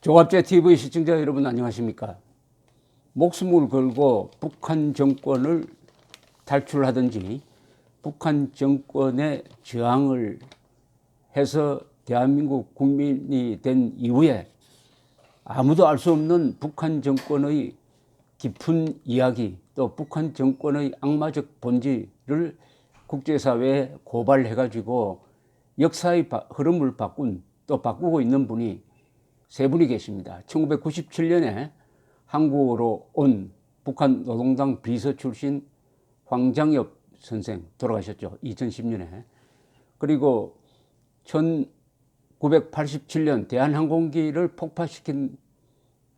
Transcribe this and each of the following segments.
조갑제 TV 시청자 여러분 안녕하십니까? 목숨을 걸고 북한 정권을 탈출하든지 북한 정권에 저항을 해서 대한민국 국민이 된 이후에 아무도 알 수 없는 북한 정권의 깊은 이야기, 또 북한 정권의 악마적 본질을 국제사회에 고발해가지고 역사의 흐름을 바꾸고 있는 분이 세 분이 계십니다. 1997년에 한국으로 온 북한 노동당 비서 출신 황장엽 선생 돌아가셨죠. 2010년에. 그리고 1987년 대한항공기를 폭파시킨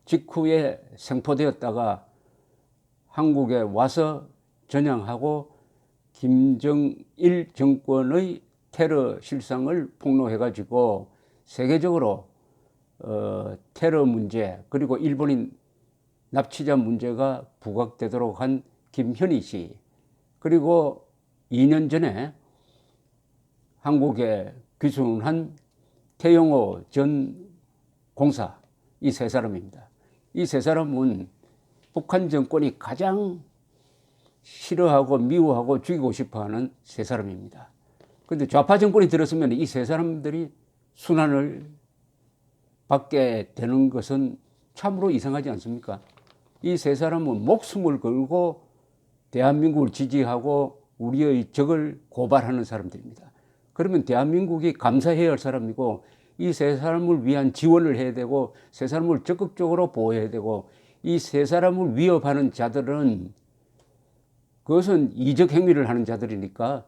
직후에 생포되었다가 한국에 와서 전향하고 김정일 정권의 테러 실상을 폭로해가지고 세계적으로 테러 문제 그리고 일본인 납치자 문제가 부각되도록 한 김현희 씨, 그리고 2년 전에 한국에 귀순한 태영호 전 공사, 이 세 사람입니다. 이 세 사람은 북한 정권이 가장 싫어하고 미워하고 죽이고 싶어하는 세 사람입니다. 그런데 좌파 정권이 들었으면 이 세 사람들이 순환을 받게 되는 것은 참으로 이상하지 않습니까? 이 세 사람은 목숨을 걸고 대한민국을 지지하고 우리의 적을 고발하는 사람들입니다. 그러면 대한민국이 감사해야 할 사람이고 이 세 사람을 위한 지원을 해야 되고 세 사람을 적극적으로 보호해야 되고 이 세 사람을 위협하는 자들은 그것은 이적 행위를 하는 자들이니까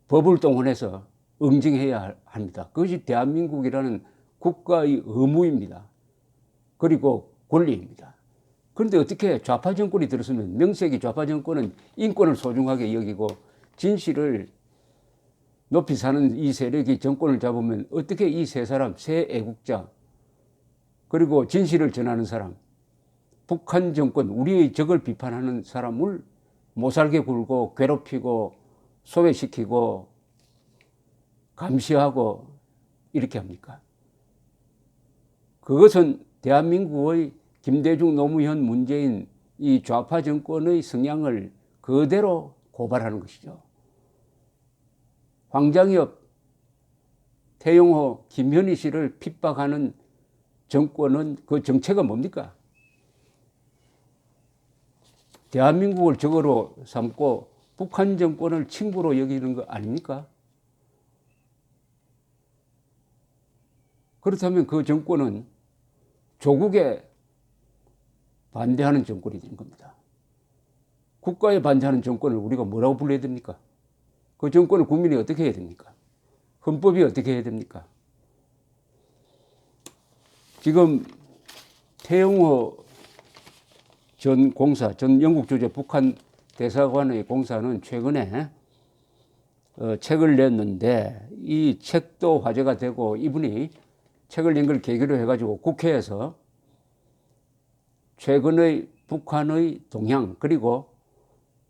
법을 동원해서 응징해야 합니다. 그것이 대한민국이라는 국가의 의무입니다. 그리고 권리입니다. 그런데 어떻게 좌파 정권이 들었으면, 명색이 좌파 정권은 인권을 소중하게 여기고 진실을 높이 사는 이 세력이 정권을 잡으면 어떻게 이 세 사람, 세 애국자, 그리고 진실을 전하는 사람, 북한 정권, 우리의 적을 비판하는 사람을 못살게 굴고 괴롭히고 소외시키고 감시하고 이렇게 합니까? 그것은 대한민국의 김대중, 노무현, 문재인 이 좌파 정권의 성향을 그대로 고발하는 것이죠. 황장엽, 태영호, 김현희 씨를 핍박하는 정권은 그 정체가 뭡니까? 대한민국을 적으로 삼고 북한 정권을 친구로 여기는 거 아닙니까? 그렇다면 그 정권은 조국에 반대하는 정권이 된 겁니다. 국가에 반대하는 정권을 우리가 뭐라고 불러야 됩니까? 그 정권을 국민이 어떻게 해야 됩니까? 헌법이 어떻게 해야 됩니까? 지금 태영호 전 공사, 전 영국 주재 북한 대사관의 공사는 최근에 책을 냈는데 이 책도 화제가 되고 이분이 책을 낸 걸 계기로 해가지고 국회에서 최근의 북한의 동향, 그리고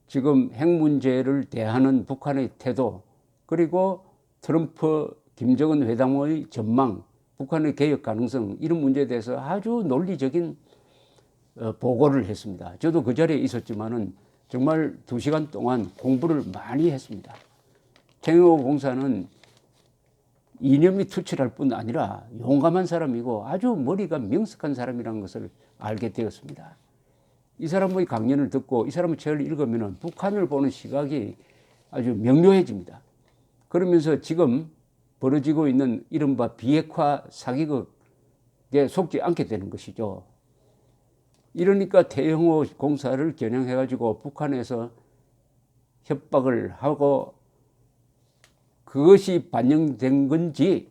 지금 핵 문제를 대하는 북한의 태도, 그리고 트럼프 김정은 회담의 전망, 북한의 개혁 가능성, 이런 문제에 대해서 아주 논리적인 보고를 했습니다. 저도 그 자리에 있었지만은 정말 2시간 동안 공부를 많이 했습니다. 태영호 공사는 이념이 투철할 뿐 아니라 용감한 사람이고 아주 머리가 명석한 사람이라는 것을 알게 되었습니다. 이 사람의 강연을 듣고 이 사람의 책을 읽으면 북한을 보는 시각이 아주 명료해집니다. 그러면서 지금 벌어지고 있는 이른바 비핵화 사기극에 속지 않게 되는 것이죠. 이러니까 태영호 공사를 겨냥해가지고 북한에서 협박을 하고 그것이 반영된 건지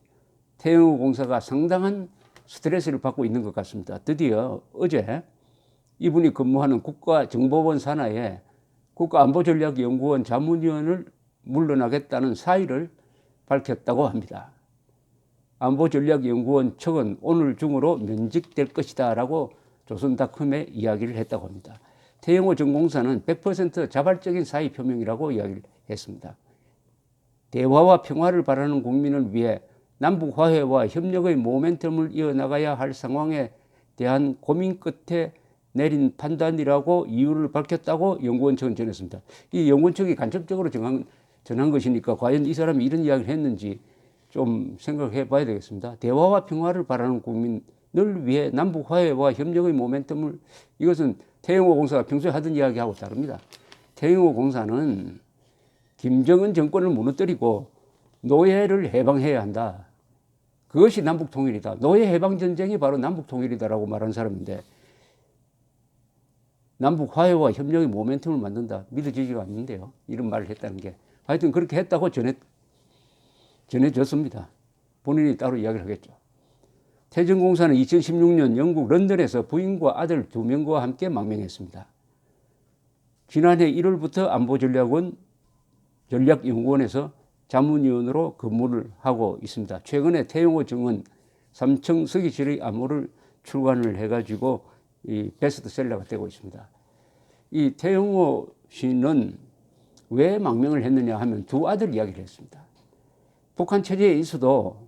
태영호 공사가 상당한 스트레스를 받고 있는 것 같습니다. 드디어 어제 이분이 근무하는 국가정보원 산하에 국가안보전략연구원 자문위원을 물러나겠다는 사의를 밝혔다고 합니다. 안보전략연구원 측은 오늘 중으로 면직될 것이다 라고 조선닷컴에 이야기를 했다고 합니다. 태영호 전 공사는 100% 자발적인 사의 표명이라고 이야기를 했습니다. 대화와 평화를 바라는 국민을 위해 남북 화해와 협력의 모멘텀을 이어나가야 할 상황에 대한 고민 끝에 내린 판단이라고 이유를 밝혔다고 연구원 측은 전했습니다. 이 연구원 측이 간접적으로 전한 것이니까 과연 이 사람이 이런 이야기를 했는지 좀 생각해 봐야 되겠습니다. 대화와 평화를 바라는 국민을 위해 남북 화해와 협력의 모멘텀을, 이것은 태영호 공사가 평소에 하던 이야기하고 다릅니다. 태영호 공사는 김정은 정권을 무너뜨리고 노예를 해방해야 한다. 그것이 남북 통일이다. 노예 해방 전쟁이 바로 남북 통일이다라고 말하는 사람인데, 남북 화해와 협력의 모멘텀을 만든다. 믿어지지가 않는데요. 이런 말을 했다는 게. 하여튼 그렇게 했다고 전해졌습니다. 본인이 따로 이야기를 하겠죠. 태전공사는 2016년 영국 런던에서 부인과 아들 2명과 함께 망명했습니다. 지난해 1월부터 안보전략연구원에서 자문위원으로 근무를 하고 있습니다. 최근에 태영호 정은 삼청 서기실의 암호를 출간을 해가지고 이 베스트셀러가 되고 있습니다. 이 태영호 씨는 왜 망명을 했느냐 하면 두 아들 이야기를 했습니다. 북한 체제에 있어도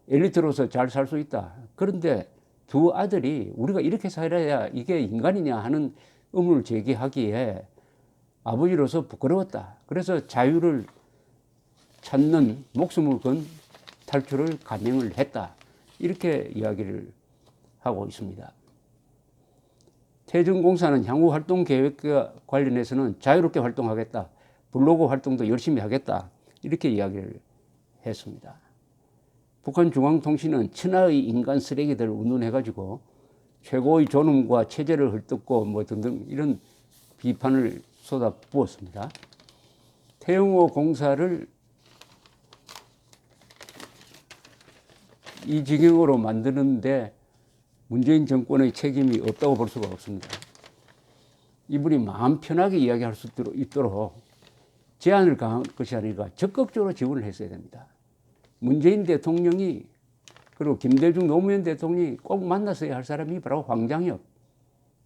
엘리트로서 잘 살 수 있다. 그런데 두 아들이 우리가 이렇게 살아야 이게 인간이냐 하는 의문을 제기하기에 아버지로서 부끄러웠다. 그래서 자유를 찾는 목숨을 건 탈출을 감행을 했다. 이렇게 이야기를 하고 있습니다. 태전공사는 향후 활동 계획과 관련해서는 자유롭게 활동하겠다. 블로그 활동도 열심히 하겠다. 이렇게 이야기를 했습니다. 북한중앙통신은 천하의 인간 쓰레기들을 운운해가지고 최고의 존엄과 체제를 헐뜯고 뭐 등등 이런 비판을 쏟아부었습니다. 태영호 공사를 이 지경으로 만드는데 문재인 정권의 책임이 없다고 볼 수가 없습니다. 이분이 마음 편하게 이야기할 수 있도록 제한을 강한 것이 아니라 적극적으로 지원을 했어야 됩니다. 문재인 대통령이 그리고 김대중 노무현 대통령이 꼭 만났어야 할 사람이 바로 황장엽,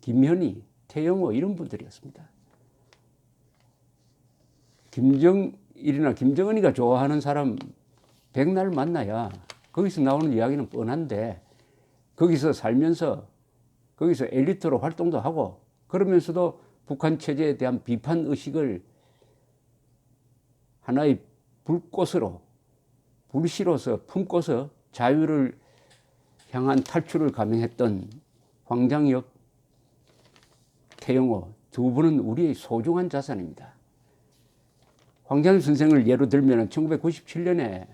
김현희, 태영호 이런 분들이었습니다. 김정일이나 김정은이가 좋아하는 사람 백날 만나야 거기서 나오는 이야기는 뻔한데, 거기서 살면서 거기서 엘리트로 활동도 하고 그러면서도 북한 체제에 대한 비판 의식을 하나의 불씨로서 품고서 자유를 향한 탈출을 감행했던 황장엽, 태영호 두 분은 우리의 소중한 자산입니다. 황장엽 선생을 예로 들면 1997년에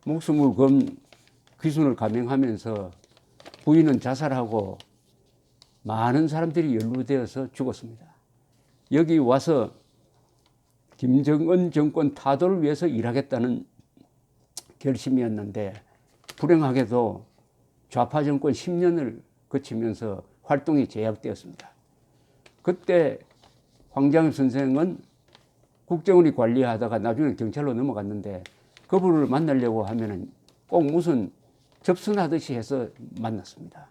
목숨을 건 귀순을 감행하면서 부인은 자살하고 많은 사람들이 연루되어서 죽었습니다. 여기 와서 김정은 정권 타도를 위해서 일하겠다는 결심이었는데 불행하게도 좌파 정권 10년을 거치면서 활동이 제약되었습니다. 그때 황장엽 선생은 국정원이 관리하다가 나중에 경찰로 넘어갔는데 그분을 만나려고 하면은 꼭 무슨 접선하듯이 해서 만났습니다.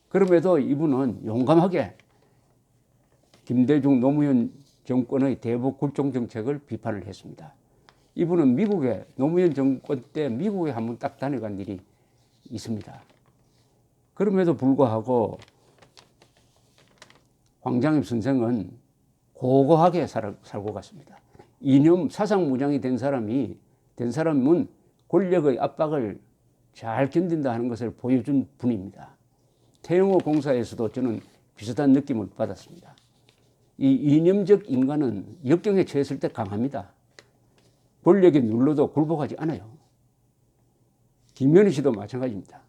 그럼에도 이분은 용감하게 김대중 노무현 정권의 대북 굴종 정책을 비판을 했습니다. 이분은 미국에 노무현 정권 때 미국에 한번 딱 다녀간 일이 있습니다. 그럼에도 불구하고 황장엽 선생은 고고하게 살고 갔습니다. 이념 사상무장이 된 사람은 권력의 압박을 잘 견딘다 하는 것을 보여준 분입니다. 태영호 공사에서도 저는 비슷한 느낌을 받았습니다. 이 이념적 인간은 역경에 처했을 때 강합니다. 권력이 눌러도 굴복하지 않아요. 김현희 씨도 마찬가지입니다.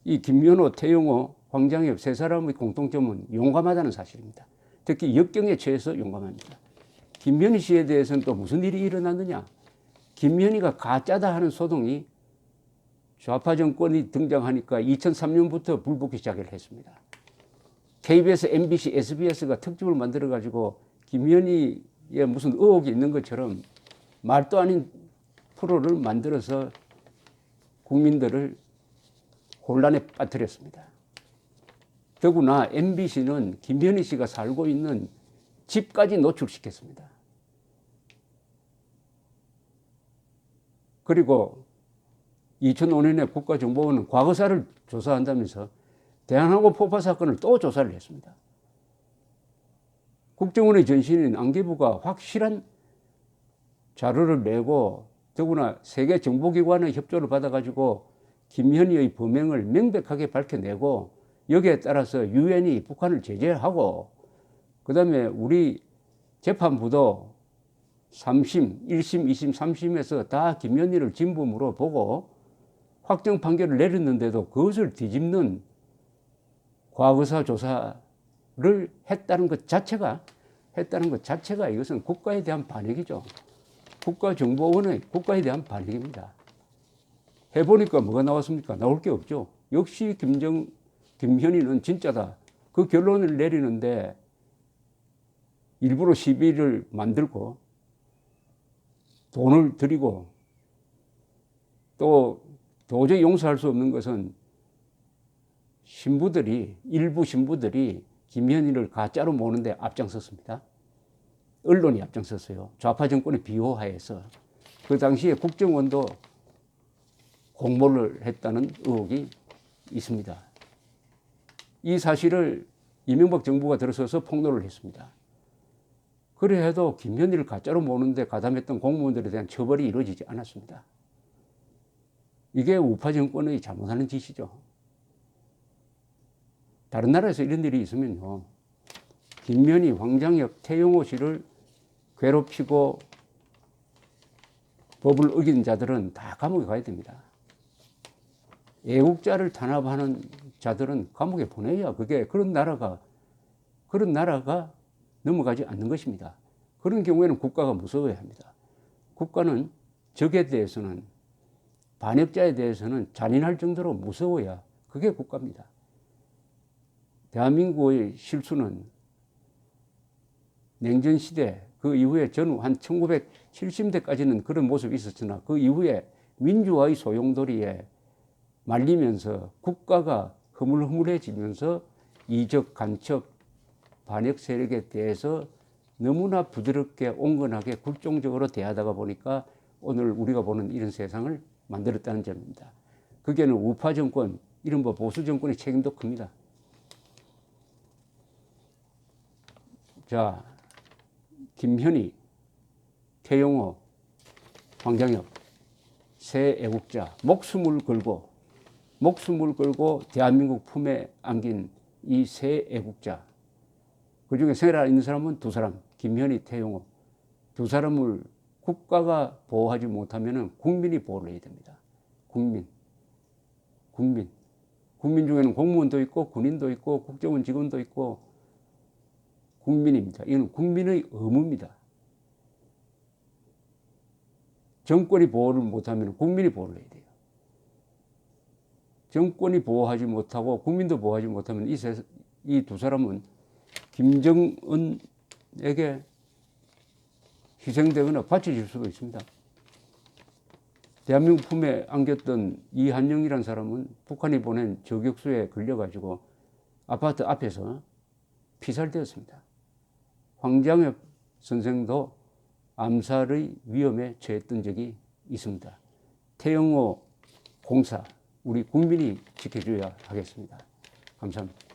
이 김연호, 태영호, 황장엽 세 사람의 공통점은 용감하다는 사실입니다. 특히 역경에 처해서 용감합니다. 김현희 씨에 대해서는 또 무슨 일이 일어났느냐. 김현희가 가짜다 하는 소동이 좌파 정권이 등장하니까 2003년부터 불붙기 시작을 했습니다. KBS, MBC, SBS가 특집을 만들어가지고 김현희에 무슨 의혹이 있는 것처럼 말도 아닌 프로를 만들어서 국민들을 혼란에 빠뜨렸습니다. 더구나 MBC는 김현희 씨가 살고 있는 집까지 노출시켰습니다. 그리고 2005년에 국가정보원은 과거사를 조사한다면서 대한항공 폭파 사건을 또 조사를 했습니다. 국정원의 전신인 안기부가 확실한 자료를 내고 더구나 세계 정보기관의 협조를 받아가지고 김현희의 범행을 명백하게 밝혀내고 여기에 따라서 유엔이 북한을 제재하고 그다음에 우리 재판부도 3심, 1심, 2심, 3심에서 다 김현희를 진범으로 보고 확정 판결을 내렸는데도 그것을 뒤집는 과거사 조사를 했다는 것 자체가 이것은 국가에 대한 반역이죠. 국가정보원의 국가에 대한 반역입니다. 해보니까 뭐가 나왔습니까? 나올 게 없죠. 역시 김현희는 진짜다. 그 결론을 내리는데 일부러 시비를 만들고 돈을 들이고 또 도저히 용서할 수 없는 것은 일부 신부들이 김현희를 가짜로 모으는데 앞장섰습니다. 언론이 앞장섰어요. 좌파 정권의 비호하에서. 그 당시에 국정원도 공모를 했다는 의혹이 있습니다. 이 사실을 이명박 정부가 들어서서 폭로를 했습니다. 그래 해도 김현희를 가짜로 모으는데 가담했던 공무원들에 대한 처벌이 이루어지지 않았습니다. 이게 우파 정권의 잘못하는 짓이죠. 다른 나라에서 이런 일이 있으면요, 김현희, 황장엽, 태영호 씨를 괴롭히고 법을 어긴 자들은 다 감옥에 가야 됩니다. 애국자를 탄압하는 자들은 감옥에 보내야 그런 나라가 넘어가지 않는 것입니다. 그런 경우에는 국가가 무서워야 합니다. 국가는 적에 대해서는, 반역자에 대해서는 잔인할 정도로 무서워야 그게 국가입니다. 대한민국의 실수는 냉전시대 그 이후에 전후 한 1970년대까지는 그런 모습이 있었으나 그 이후에 민주화의 소용돌이에 말리면서 국가가 허물허물해지면서 이적, 간첩, 반역 세력에 대해서 너무나 부드럽게 온건하게 굴종적으로 대하다가 보니까 오늘 우리가 보는 이런 세상을 만들었다는 점입니다. 그게는 우파 정권, 이른바 보수 정권의 책임도 큽니다. 자, 김현희, 태영호, 황장엽, 새 애국자, 목숨을 걸고 대한민국 품에 안긴 이 새 애국자, 그 중에 살아있는 사람은 두 사람, 김현희, 태영호. 두 사람을 국가가 보호하지 못하면 국민이 보호를 해야 됩니다. 국민 중에는 공무원도 있고 군인도 있고 국정원 직원도 있고 국민입니다. 이건 국민의 의무입니다. 정권이 보호를 못하면 국민이 보호를 해야 돼요. 정권이 보호하지 못하고 국민도 보호하지 못하면 이 두 사람은 김정은에게 희생되거나 바쳐질 수도 있습니다. 대한민국 품에 안겼던 이한영이라는 사람은 북한이 보낸 저격수에 걸려가지고 아파트 앞에서 피살되었습니다. 황장엽 선생도 암살의 위험에 처했던 적이 있습니다. 태영호 공사, 우리 국민이 지켜줘야 하겠습니다. 감사합니다.